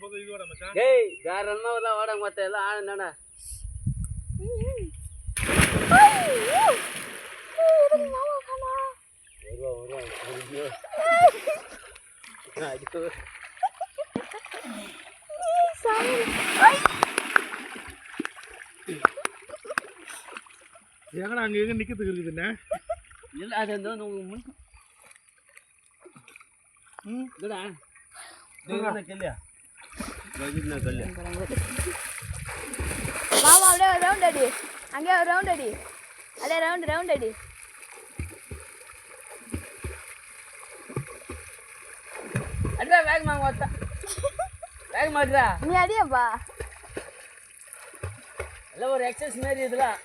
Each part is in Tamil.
பக்கம் இது வாடா மச்சான். டேய் வேற என்ன வரல வாடா மத்த எல்லாம் ஆனடா. எங்கடா அங்க எங்க நிக்கிறதுக்கு இருக்குதுண்ணே? இல்ல அது வந்து இதுடா இதுனா கல்லியா இதுனா கல்லியா மாமா அப்படியே ரவுண்ட் அடி அங்கே ரவுண்ட் அடி அப்படியே ரவுண்ட் அடி அடடா வேகமா வாடா வேகமா அடடா நீ அடியப்பா இல்ல ஒரு எக்சர்சைஸ் மாதிரி இதெல்லாம்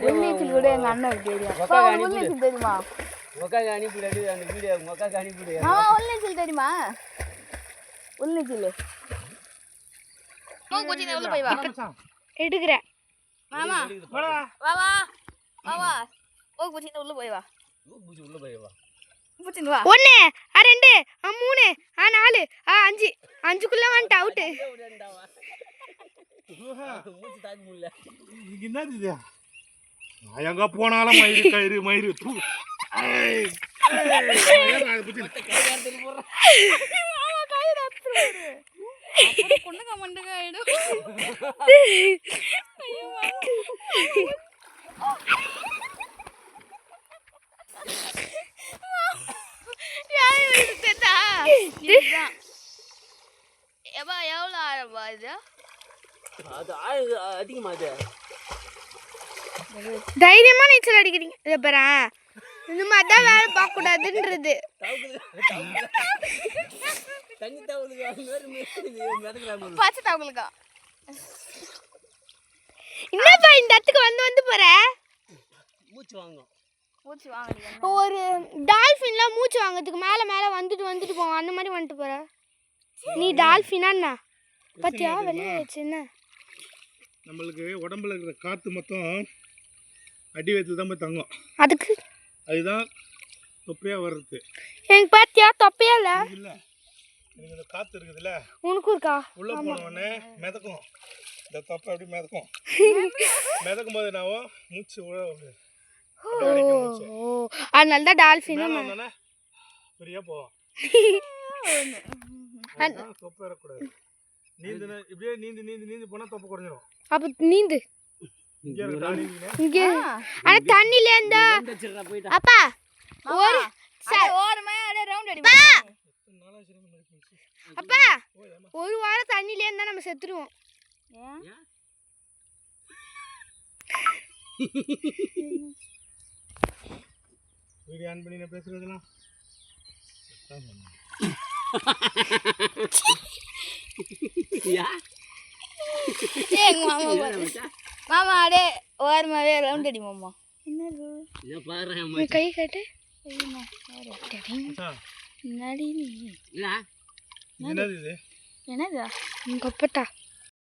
உன்னிச்சில் கூட எங்க அண்ணன் தெரியும் உன்னிச்சில் தெரியுமா மொக்காக்கு அனுப்பிடு அந்த வீடியோ மொக்காக்கு அனுப்பிடு மாமா உன்னிச்சில் தெரியுமா உன்னிச்சில் கோச்சிங் உள்ள போய் வா எடுக்கிறேன் மாமா வா வா வா வா ஓ கோச்சிங் உள்ள போய் வா உள்ள போய் வா கோச்சிங் வா 1 2 3 4 5 5குள்ள வந்து அவுட் மூச்சு தாங்க முடியல இது என்னது இது? நான் எங்க போனாலும் மயிறு தூ பொண்ணுங்க மண்டுங்க ஆயிடும் எவ்வளோ ஆழமா இது அது அதிகமா அது தைரியமா நீச்சல் அடிக்கிறீங்க இதை பாரு இந்த மாதிரி தான் வேலை பார்க்கக்கூடாதுன்றது பச்சை தவங்களுக்கா என்னப்பா இந்த இடத்துக்கு வந்து போற மூச்சு வாங்கும் மூச்சு வாங்க ஒரு டால்ஃபின்லாம் மூச்சு வாங்கிறதுக்கு மேலே வந்துட்டு போவோம் அந்த மாதிரி வந்துட்டு போற நீ டால்ஃபினா என்ன பத்தியா வெளியே வச்சு என்ன நம்மளுக்கு உடம்புல இருக்கிற காற்று மொத்தம் அடி வயத்தில் தான் போய் தங்கும். அதுக்கு அதுதான் தொப்பையாக வர்றது. எனக்கு பார்த்தியா தொப்பையா இல்லை இல்லை எனக்கு இந்த காற்று இருக்குதுல்ல உனக்கும் இருக்கா உள்ளே போனவொடனே மிதக்கும். இந்த தொப்பை அப்படி மிதக்கும். மிதக்கும் போது என்னாவும் மூச்சு அதனால தான் டால்ஃபின் பெரியா போவோம். தொப்பை ஏறக்கூடாது. இப்படியே நீந்து போனால் தொப்பை குறைஞ்சிடும். அப்போ நீந்து இங்கே ஆனா தண்ணில இருந்தா அப்பா ஒரு ஓரமா அப்படியே ரவுண்ட் அடி அப்பா ஒரு வாரம் தண்ணில இருந்தா நம்ம செத்துருவோம். வீடியோ ஆன் பண்ணி நான் பேசுறதுலாம் மாமா அப்படியே ஓரமாவே ரவுண்ட் அடி மாமா என்ன கை கட்டு என்னது இது? என்னதா கொப்பட்டா